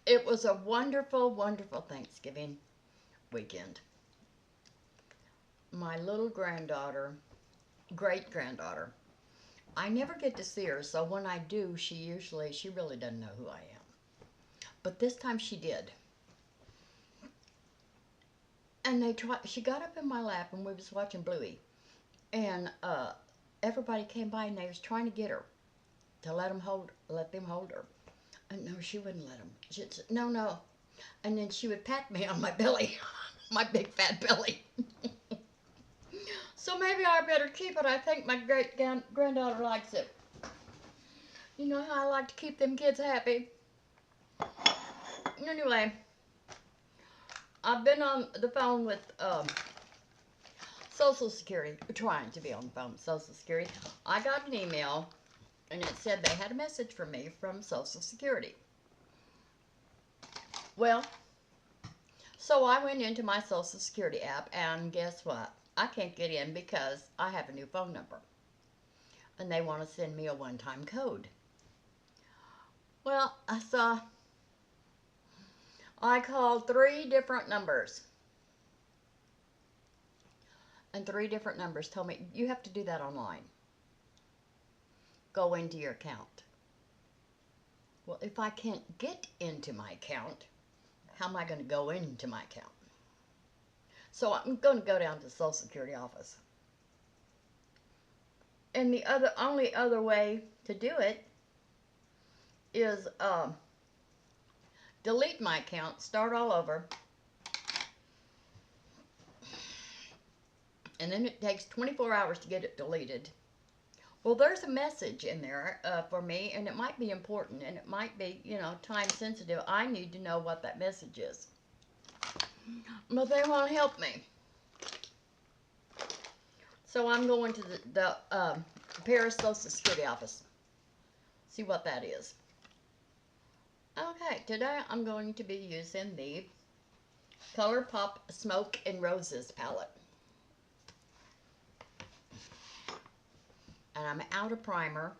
It was a wonderful, wonderful Thanksgiving weekend. My little granddaughter, great granddaughter, I never get to see her, so when I do, she really doesn't know who I am. But this time she did. And she got up in my lap and we was watching Bluey. And everybody came by and they was trying to get her to let them hold her. And no, she wouldn't let them. She'd say, no, no. And then she would pat me on my belly, my big fat belly. So maybe I better keep it. I think my great granddaughter likes it. You know how I like to keep them kids happy. Anyway, I've been on the phone with Social Security, trying to be on the phone with Social Security. I got an email and it said they had a message for me from Social Security. Well, so I went into my Social Security app and guess what? I can't get in because I have a new phone number and they want to send me a one-time code. Well, I called 3 different numbers and 3 different numbers told me you have to do that online. Go into your account. Well, if I can't get into my account, how am I going to go into my account? So I'm going to go down to the Social Security office. And the only other way to do it is delete my account, start all over, and then it takes 24 hours to get it deleted. Well, there's a message in there for me, and it might be important, and it might be, you know, time sensitive. I need to know what that message is. But they won't help me. So I'm going to the Paris Social Security office. See what that is. Okay, today I'm going to be using the ColourPop Smoke and Roses palette. And I'm out of primer.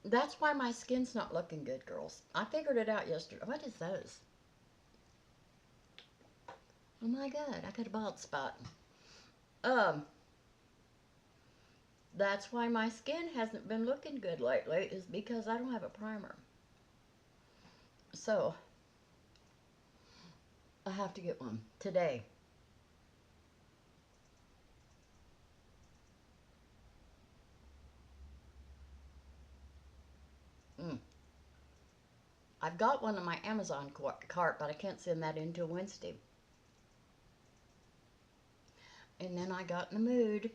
That's why my skin's not looking good, girls. I figured it out yesterday. What is those? Oh my God, I got a bald spot. That's why my skin hasn't been looking good lately, is because I don't have a primer. So, I have to get one today. I've got one on my Amazon cart, but I can't send that in until Wednesday. And then I got in the mood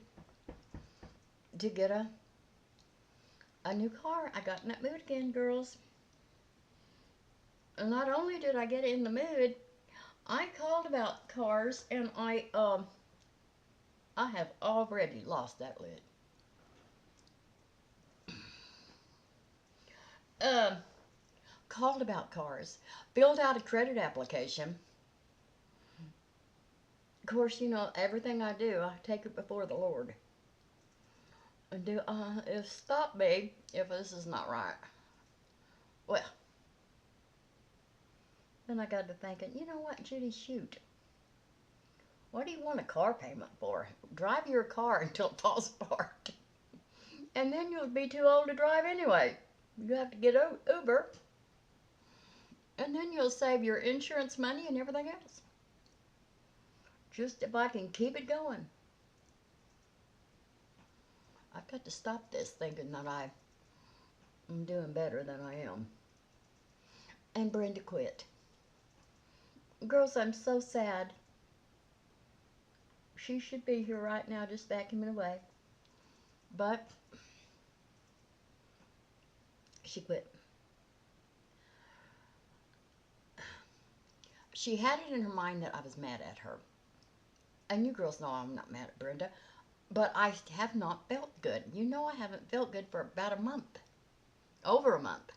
to get a new car. I got in that mood again, girls. And not only did I get in the mood, I called about cars, and I have already lost that lid. Called about cars, filled out a credit application. Of course, you know, everything I do, I take it before the Lord. And stop me if this is not right. Well, then I got to thinking, you know what, Judy, shoot. What do you want a car payment for? Drive your car until it falls apart. And then you'll be too old to drive anyway. You have to get Uber. And then you'll save your insurance money and everything else. Just if I can keep it going. I've got to stop this thinking that I'm doing better than I am. And Brenda quit. Girls, I'm so sad. She should be here right now just vacuuming away. But she quit. She had it in her mind that I was mad at her. And you girls know I'm not mad at Brenda. But I have not felt good. You know I haven't felt good for about a month. Over a month.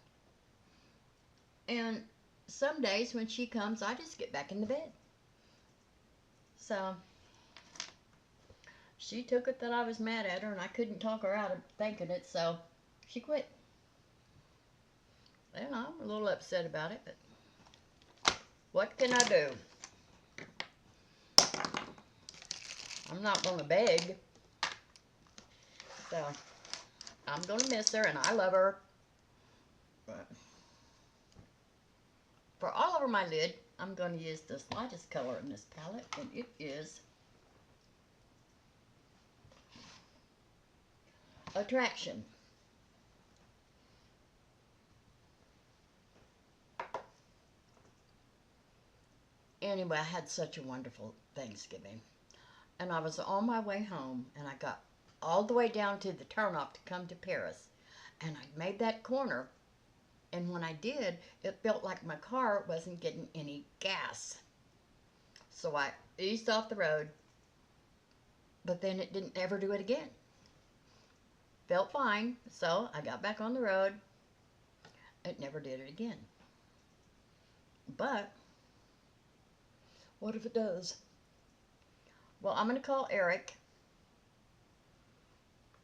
And some days when she comes, I just get back in the bed. So, she took it that I was mad at her and I couldn't talk her out of thinking it, so she quit. And I'm a little upset about it, but what can I do? I'm not going to beg. So, I'm going to miss her, and I love her. But for all over my lid, I'm going to use this lightest color in this palette, and it is Attraction. Anyway, I had such a wonderful Thanksgiving. And I was on my way home, and I got all the way down to the turnoff to come to Paris. And I made that corner, and when I did, it felt like my car wasn't getting any gas. So I eased off the road, but then it didn't ever do it again. Felt fine, so I got back on the road. It never did it again. But what if it does? Well, I'm going to call Eric.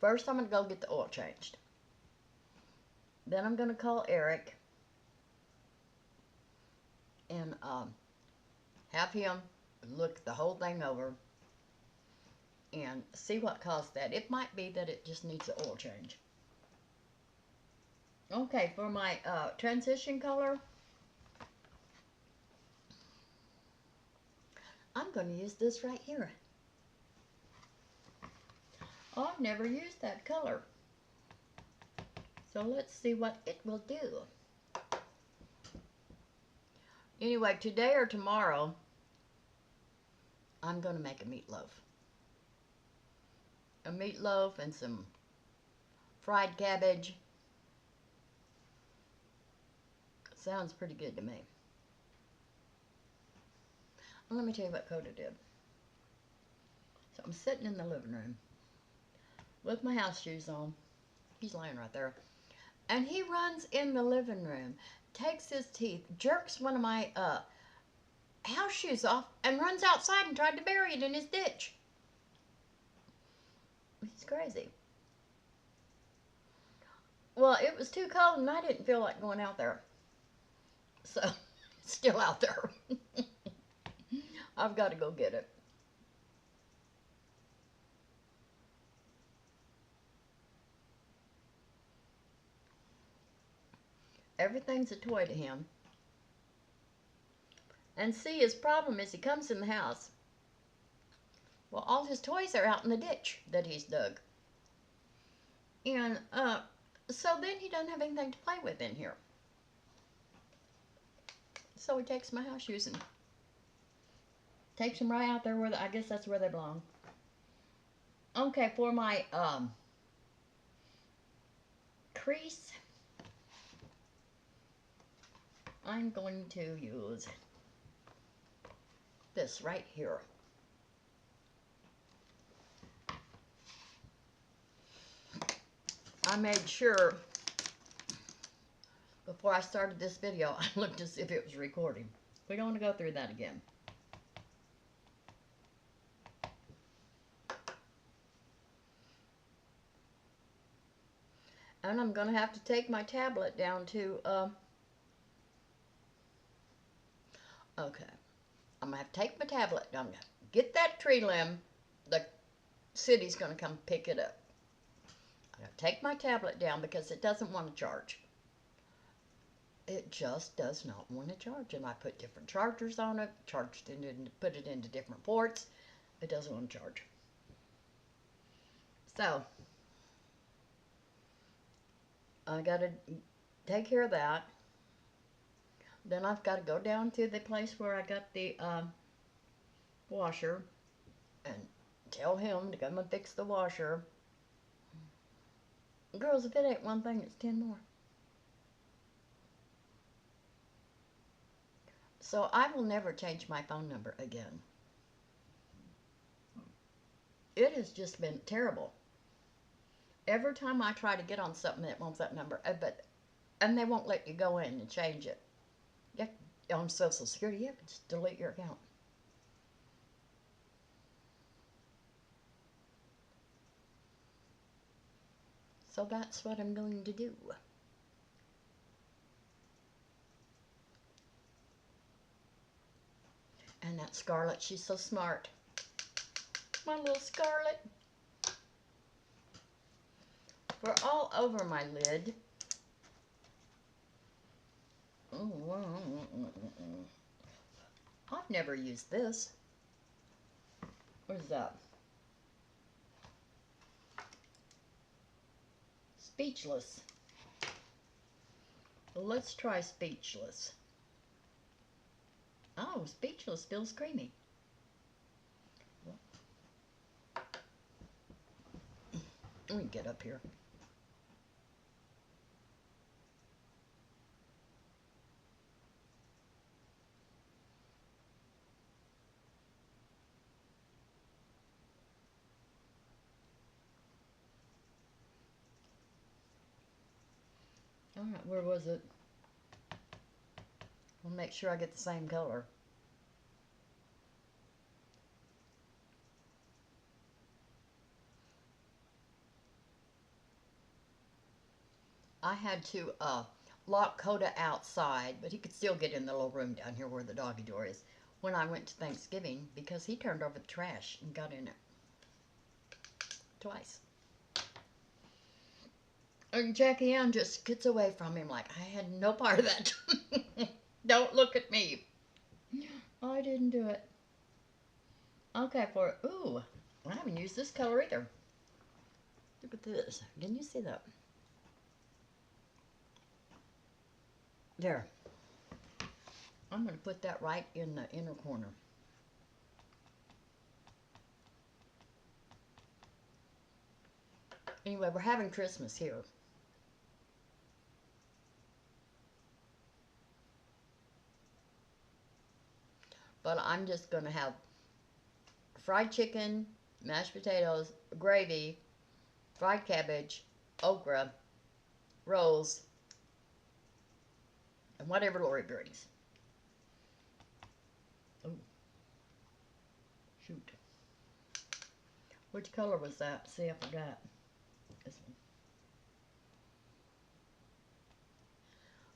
First, I'm going to go get the oil changed. Then I'm going to call Eric and have him look the whole thing over and see what caused that. It might be that it just needs an oil change. Okay, for my transition color, I'm going to use this right here. Oh, I've never used that color. So let's see what it will do. Anyway, today or tomorrow, I'm going to make a meatloaf. A meatloaf and some fried cabbage. Sounds pretty good to me. Well, let me tell you what Coda did. So I'm sitting in the living room with my house shoes on. He's laying right there. And he runs in the living room, takes his teeth, jerks one of my house shoes off, and runs outside and tried to bury it in his ditch. He's crazy. Well, it was too cold and I didn't feel like going out there. So, it's still out there. I've got to go get it. Everything's a toy to him. And see, his problem is he comes in the house. Well, all his toys are out in the ditch that he's dug. And so then he doesn't have anything to play with in here. So he takes my house shoes and takes them right out there where I guess that's where they belong. Okay, for my crease, I'm going to use this right here. I made sure before I started this video, I looked to see if it was recording. We don't want to go through that again. And I'm going to have to take my tablet down to, okay. I'm going to have to take my tablet down, get that tree limb, the city's going to come pick it up. I'm going to take my tablet down because it doesn't want to charge. It just does not want to charge. And I put different chargers on it, charged it and put it into different ports. It doesn't want to charge. So, I got to take care of that. Then I've got to go down to the place where I got the washer and tell him to come and fix the washer. Girls, if it ain't one thing, it's 10 more. So I will never change my phone number again. It has just been terrible. Every time I try to get on something that wants that number, and they won't let you go in and change it. You have, on Social Security, you have to just delete your account. So that's what I'm going to do. And that Scarlet, she's so smart. My little Scarlet. For all over my lid. I've never used this. What is that? Speechless. Well, let's try Speechless. Oh, Speechless feels creamy. Let me get up here. All right, where was it? I'll make sure I get the same color. I had to lock Coda outside, but he could still get in the little room down here where the doggy door is when I went to Thanksgiving because he turned over the trash and got in it twice. And Jackie Ann just gets away from him like, I had no part of that. Don't look at me. I didn't do it. Okay, ooh, I haven't used this color either. Look at this. Can you see that? There. I'm going to put that right in the inner corner. Anyway, we're having Christmas here. But I'm just going to have fried chicken, mashed potatoes, gravy, fried cabbage, okra, rolls, and whatever Lori brings. Oh, shoot. Which color was that? See, I forgot. This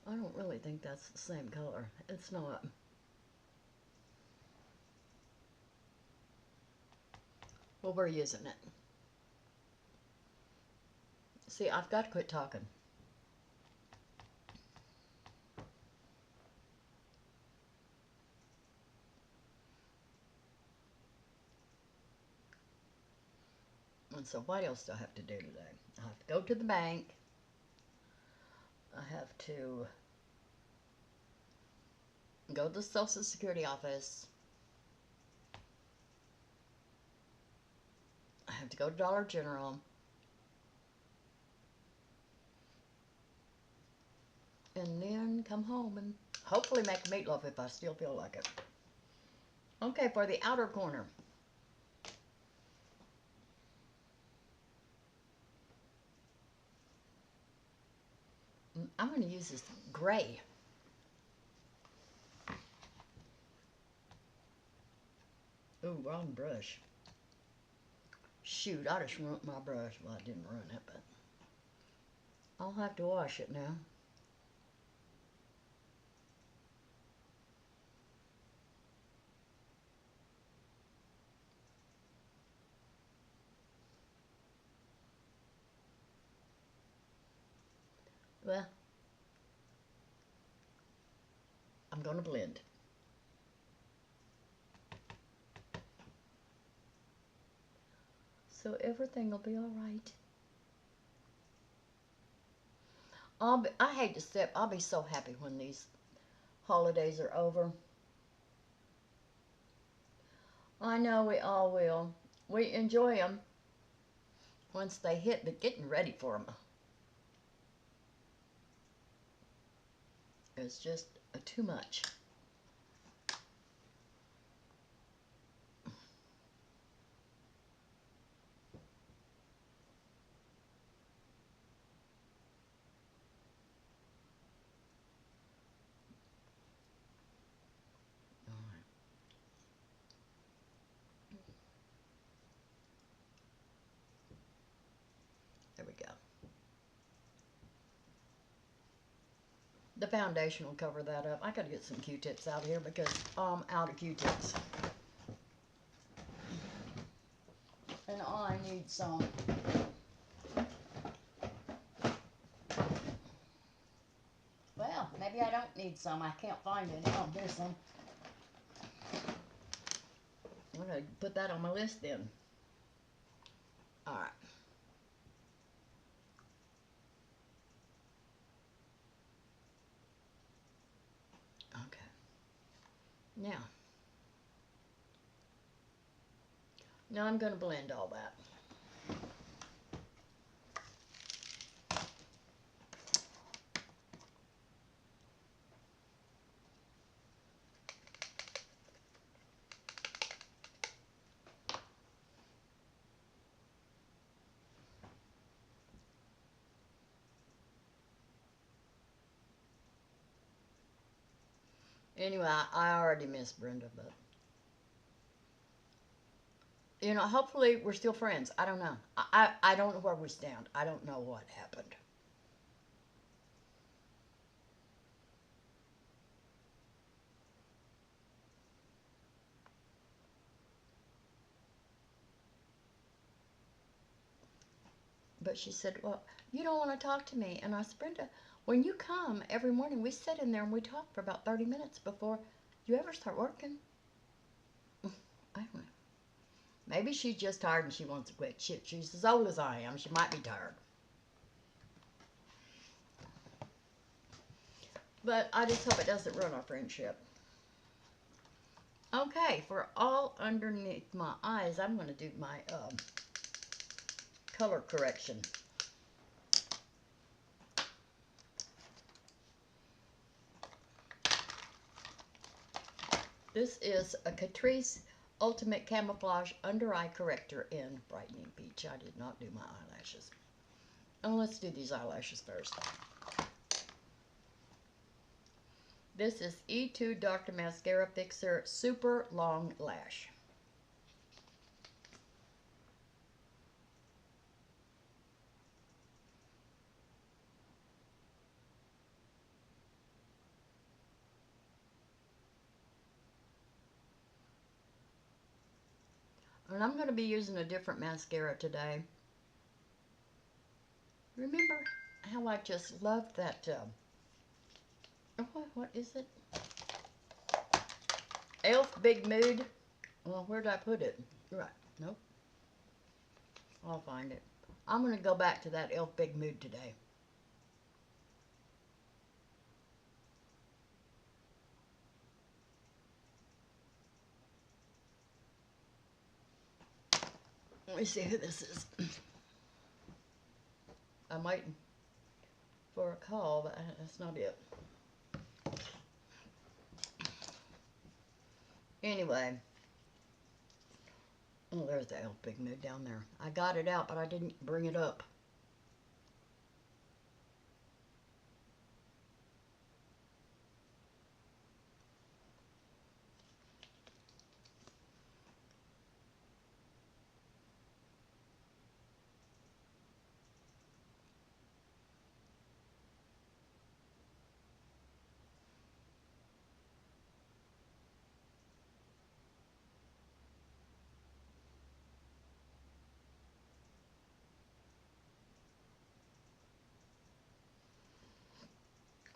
one. I don't really think that's the same color. It's not. Well, we're using it. See, I've got to quit talking. And so what else do I have to do today? I have to go to the bank. I have to go to the Social Security office. I have to go to Dollar General. And then come home and hopefully make meatloaf if I still feel like it. Okay, for the outer corner. I'm going to use this gray. Ooh, wrong brush. Shoot, I just ruined my brush. Well, I didn't ruin it, but I'll have to wash it now. Well, I'm going to blend. So everything will be all right. I hate to step. I'll be so happy when these holidays are over. I know we all will. We enjoy them once they hit, but getting ready for them is just too much. There we go. The foundation will cover that up. I gotta get some Q-tips out here because I'm out of Q-tips. And I need some. Well, maybe I don't need some. I can't find any. Oh, there's some. I'm gonna put that on my list then. All right. Okay. Now I'm going to blend all that. Anyway, I already miss Brenda, but you know, hopefully we're still friends. I don't know. I don't know where we stand. I don't know what happened. But she said, well, you don't want to talk to me. And I said, Brenda, when you come every morning, we sit in there and we talk for about 30 minutes before you ever start working. I don't know. Maybe she's just tired and she wants to quit. She's as old as I am. She might be tired. But I just hope it doesn't ruin our friendship. Okay, for all underneath my eyes, I'm going to do my color correction. This is a Catrice Ultimate Camouflage Undereye Corrector in Brightening Peach. I did not do my eyelashes. Oh, let's do these eyelashes first. This is Etude Dr Mascara Fixer Super Long Lash. And I'm going to be using a different mascara today. Remember how I just loved that, what is it? Elf Big Mood. Well, where did I put it? Right, nope. I'll find it. I'm going to go back to that Elf Big Mood today. Let me see who this is. I'm waiting for a call, but that's not it. Anyway. Oh, there's the Elf Big Mood down there. I got it out, but I didn't bring it up.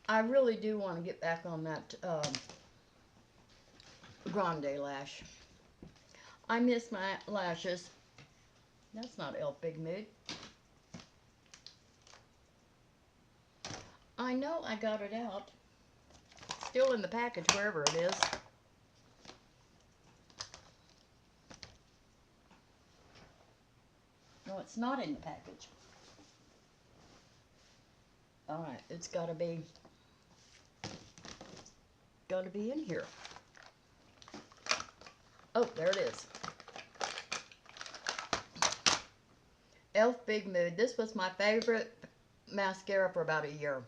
I really do want to get back on that Grande lash. I miss my lashes. That's not Elf Big Mood. I know I got it out. Still in the package, wherever it is. No, it's not in the package. Alright, it's gotta be in here. Oh, there it is. Elf Big Mood. This was my favorite mascara for about a year.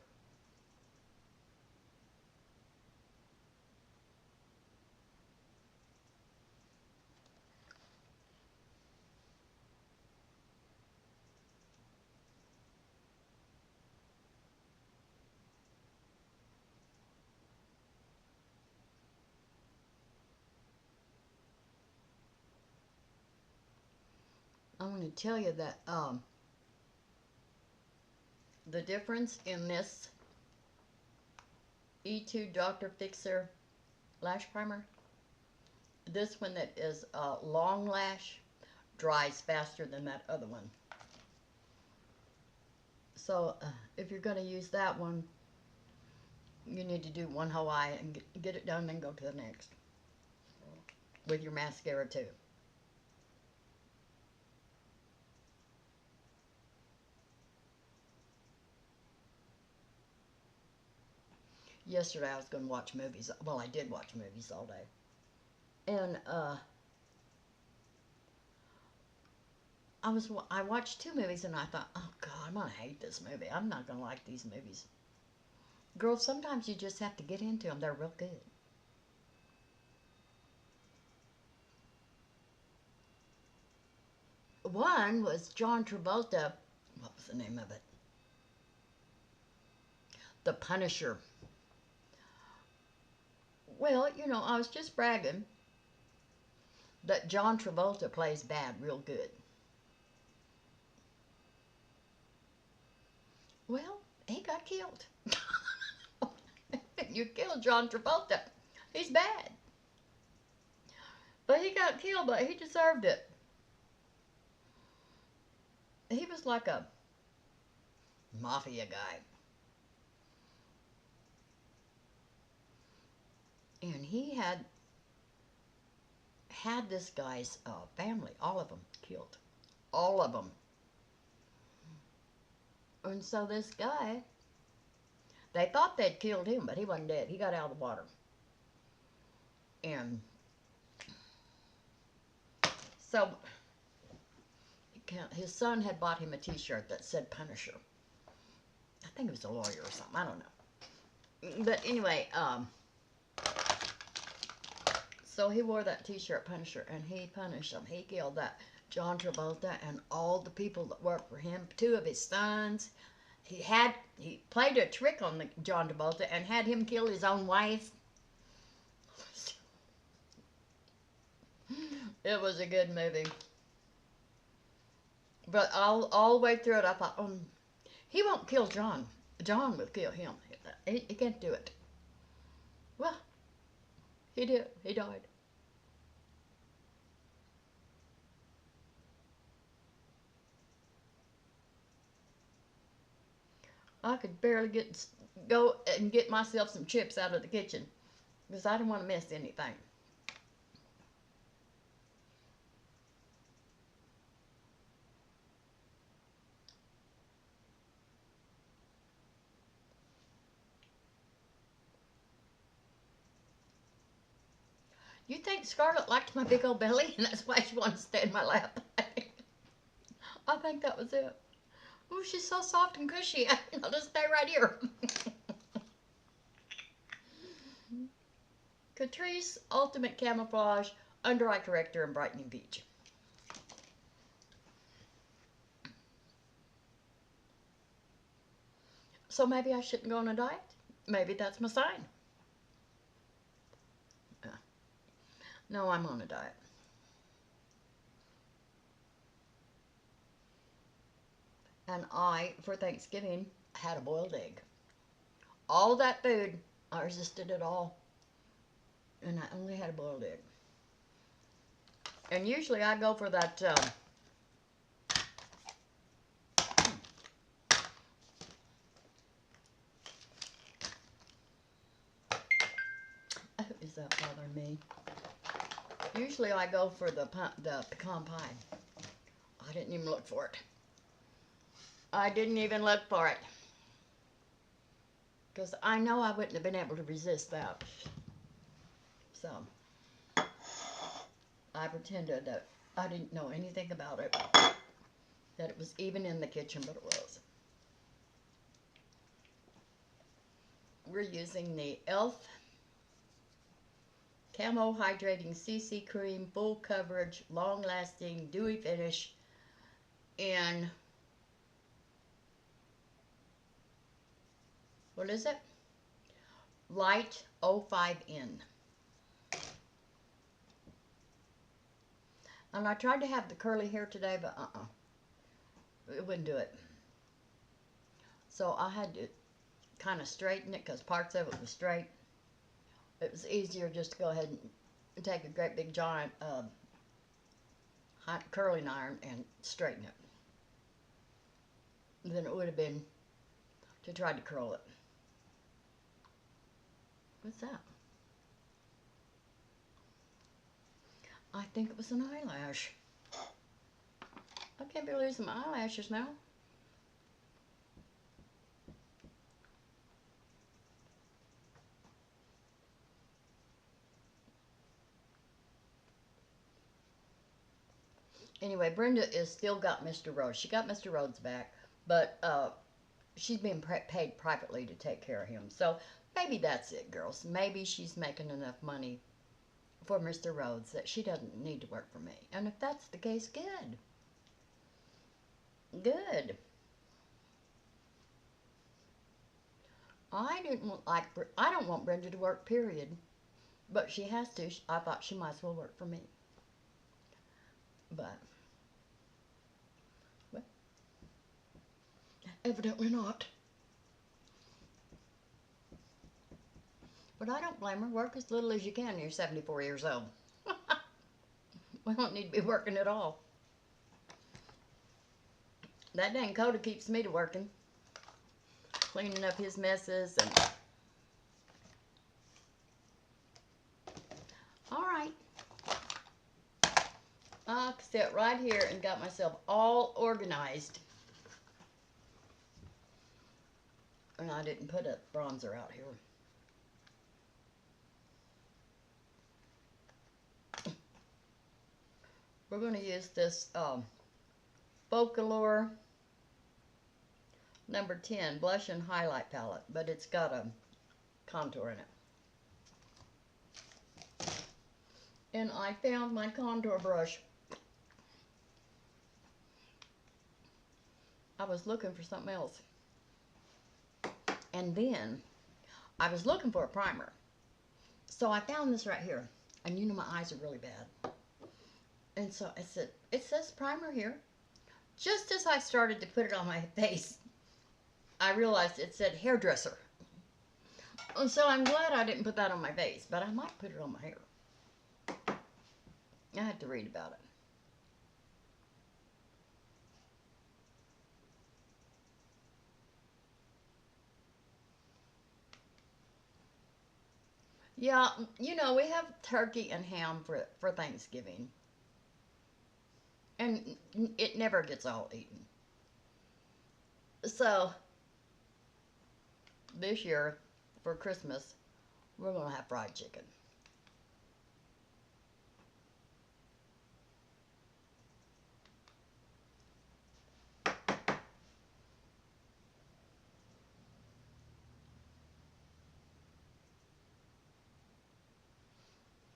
want to tell you that the difference in this Etude Dr Fixer Lash Primer, this one that is Long Lash dries faster than that other one. So if you're going to use that one, you need to do one whole eye and get it done, then go to the next with your mascara too. Yesterday I was going to watch movies. Well, I did watch movies all day. And I watched 2 movies and I thought, oh God, I'm going to hate this movie. I'm not going to like these movies. Girls, sometimes you just have to get into them. They're real good. One was John Travolta. What was the name of it? The Punisher. Well, you know, I was just bragging that John Travolta plays bad real good. Well, he got killed. You killed John Travolta. He's bad. But he got killed, but he deserved it. He was like a mafia guy. And he had this guy's family, all of them, killed. All of them. And so this guy, they thought they'd killed him, but he wasn't dead. He got out of the water. And so his son had bought him a t-shirt that said Punisher. I think it was a lawyer or something. I don't know. But anyway, so he wore that t-shirt, Punisher, and he punished him. He killed that John Travolta and all the people that worked for him. 2 of his sons. He played a trick on John Travolta and had him kill his own wife. It was a good movie. But all the way through it, I thought, he won't kill John. John will kill him. He can't do it. Well, he did. He died. I could barely go and get myself some chips out of the kitchen because I didn't want to miss anything. You think Scarlett liked my big old belly and that's why she wanted to stay in my lap? I think that was it. Oh, she's so soft and cushy. I'll just stay right here. Catrice Ultimate Camouflage Undereye Corrector and Brightening Peach. So maybe I shouldn't go on a diet? Maybe that's my sign. No, I'm on a diet. And I, for Thanksgiving, had a boiled egg. All that food, I resisted it all. And I only had a boiled egg. And usually I go for that, oh, is that bothering me? Usually I go for the pecan pie. I didn't even look for it. I didn't even look for it. Because I know I wouldn't have been able to resist that. So, I pretended that I didn't know anything about it. That it was even in the kitchen, but it was. We're using the e.l.f. Camo Hydrating CC Cream, full coverage, long lasting, dewy finish in, what is it? Light 05N. And I tried to have the curly hair today, but it wouldn't do it. So I had to kind of straighten it because parts of it was straight. It was easier just to go ahead and take a great big giant curling iron and straighten it than it would have been to try to curl it. What's that? I think it was an eyelash. I can't be losing my eyelashes now. Anyway, Brenda is still got Mr. Rhodes. She got Mr. Rhodes back, but she's being paid privately to take care of him. So maybe that's it, girls. Maybe she's making enough money for Mr. Rhodes that she doesn't need to work for me. And if that's the case, good. Good. I don't want Brenda to work, period. But she has to. I thought she might as well work for me. But, well, evidently not. But I don't blame her. Work as little as you can when you're 74 years old. We don't need to be working at all. That dang Coda keeps me to working. Cleaning up his messes and... Alright. I sit right here and got myself all organized. And I didn't put a bronzer out here. We're going to use this Focallure number 10 blush and highlight palette, but it's got a contour in it. And I found my contour brush. I was looking for something else. And then I was looking for a primer. So I found this right here. And you know my eyes are really bad. And so I said, it says primer here. Just as I started to put it on my face, I realized it said hairdresser. And so I'm glad I didn't put that on my face, but I might put it on my hair. I had to read about it. Yeah, you know, we have turkey and ham for Thanksgiving. And it never gets all eaten. So, this year, for Christmas, we're going to have fried chicken.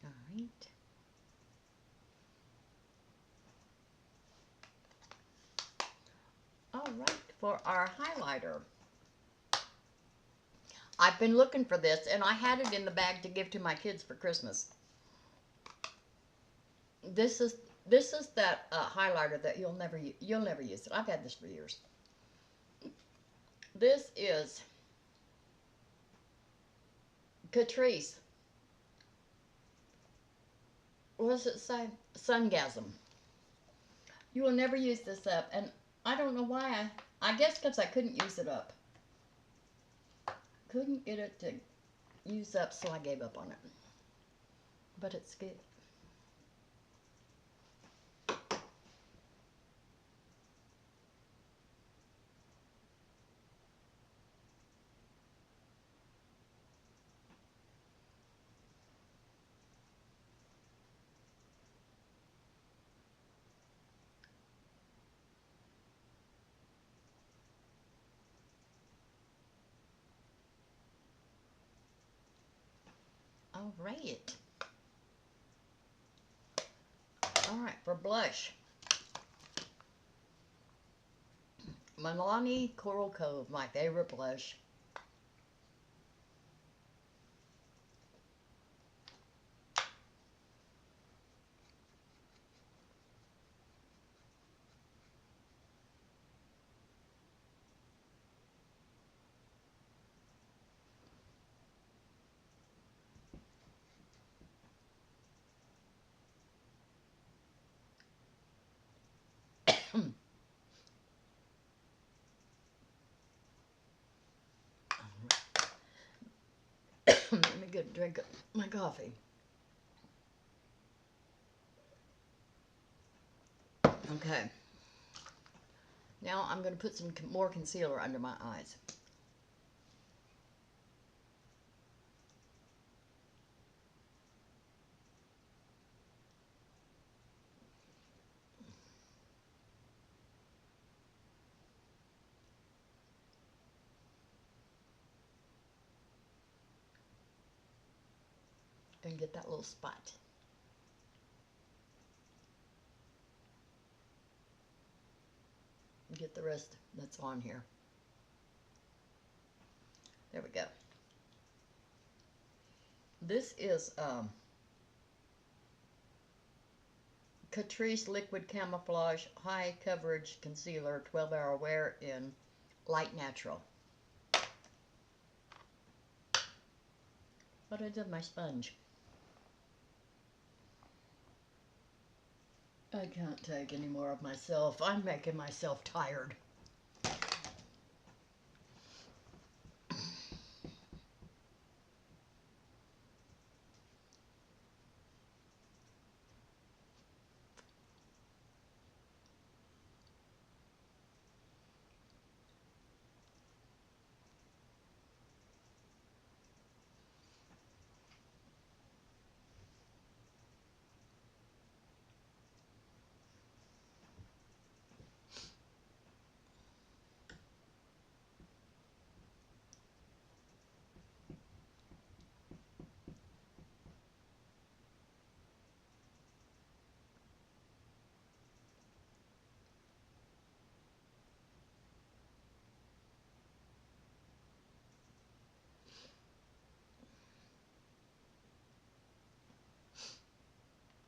All right. All right, for our highlighter. I've been looking for this, and I had it in the bag to give to my kids for Christmas. This is that highlighter that you'll never use it. I've had this for years. This is Catrice. What does it say? Sungasm. You will never use this up, and I don't know why. I guess because I couldn't use it up. Couldn't get it to use up, so I gave up on it. But it's good. All right. All right, for blush. Milani Coral Cove, my favorite blush. get a drink of my coffee. Okay. Now I'm going to put some more concealer under my eyes. And get that little spot. Get the rest that's on here. There we go. This is Catrice Liquid Camouflage High Coverage Concealer 12-hour wear in Light Natural. What I did with my sponge. I can't take any more of myself. I'm making myself tired.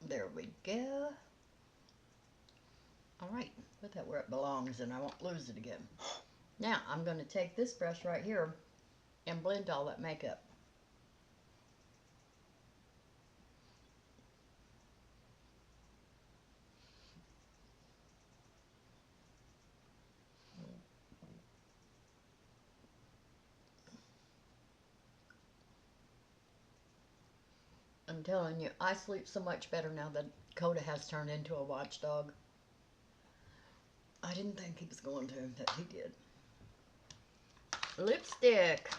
There we go. All right, put that where it belongs and I won't lose it again. Now I'm going to take this brush right here and blend all that makeup. I'm telling you, I sleep so much better now that Coda has turned into a watchdog. I didn't think he was going to, but he did. Lipstick.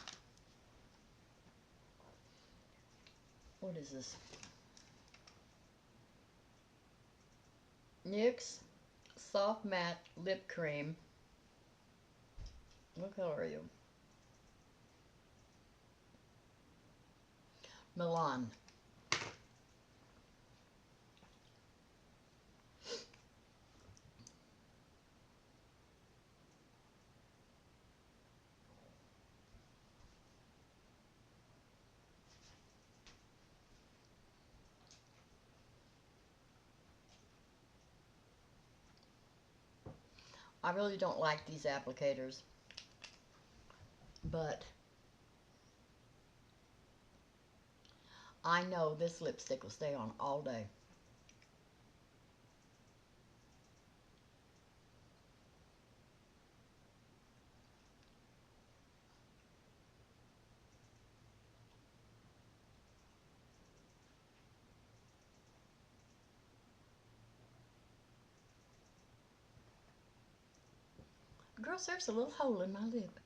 What is this? NYX Soft Matte Lip Cream. What color are you? Milan. I really don't like these applicators, but I know this lipstick will stay on all day. Girls, there's a little hole in my lip.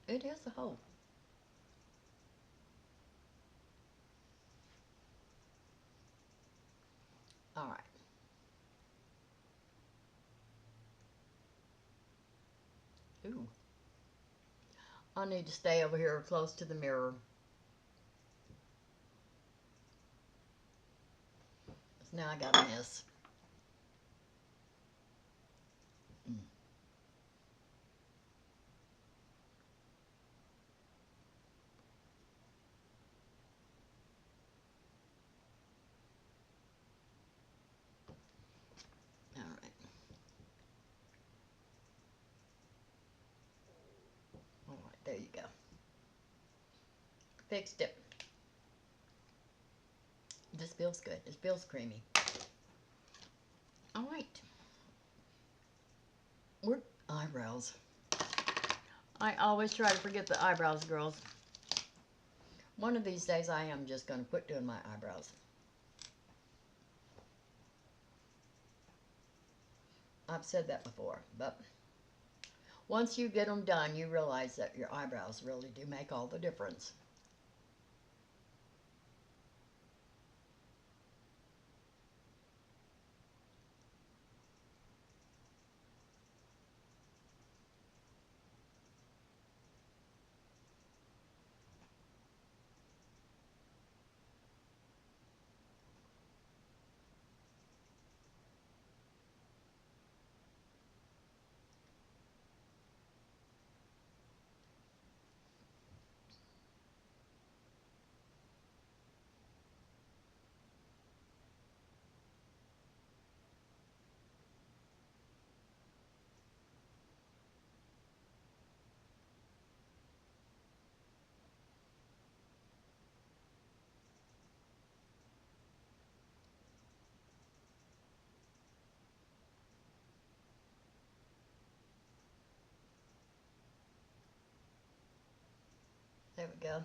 It is a hole. All right. Ooh. I need to stay over here close to the mirror. Now I got a mess. All right. All right, there you go. Fixed it. This feels good. It feels creamy. All right. We're eyebrows. I always try to forget the eyebrows, girls. One of these days I am just going to quit doing my eyebrows. I've said that before, but once you get them done, you realize that your eyebrows really do make all the difference. There we go.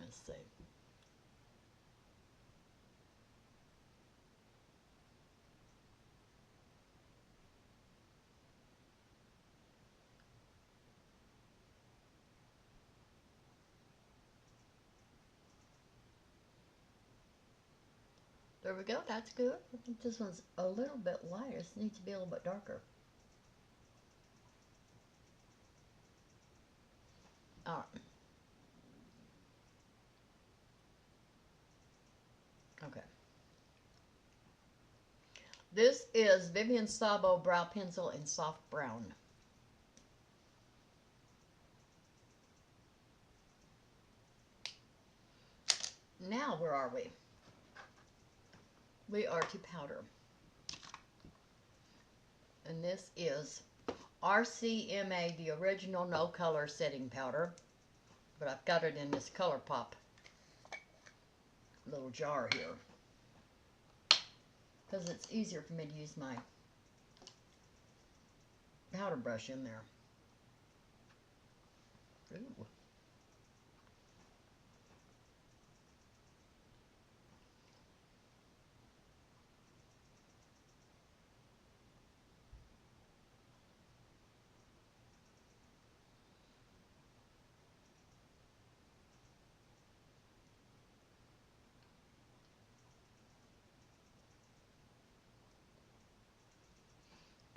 Let's see. There we go. That's good. I think this one's a little bit lighter. This needs to be a little bit darker. All right. Okay. This is Vivienne Sabo Brow Pencil in Soft Brown. Now, where are we? We are to powder. And this is RCMA, the original no color setting powder. But I've got it in this ColourPop little jar here, because it's easier for me to use my powder brush in there. Ooh.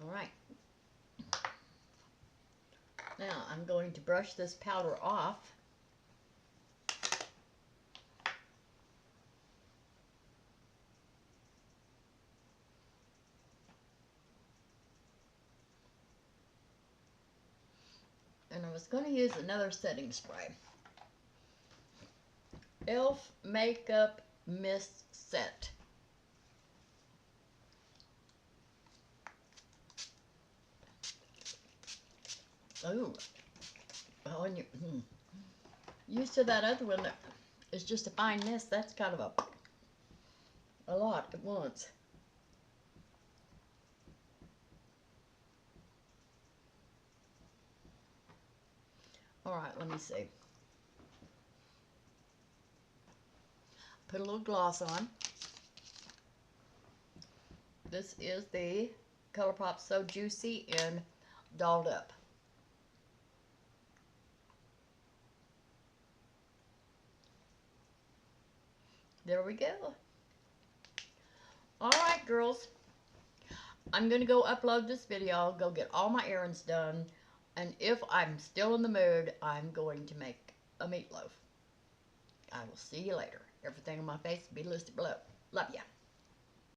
All right. Now I'm going to brush this powder off. And I was going to use another setting spray. e.l.f. Makeup Mist Set. Ooh. Oh, and you used to that other one that is just a fine mist. That's kind of a lot at once. All right, let me see. Put a little gloss on. This is the ColourPop So Juicy in Dolled Up. There we go. All right, girls. I'm going to go upload this video. I'll go get all my errands done. And if I'm still in the mood, I'm going to make a meatloaf. I will see you later. Everything on my face will be listed below. Love ya.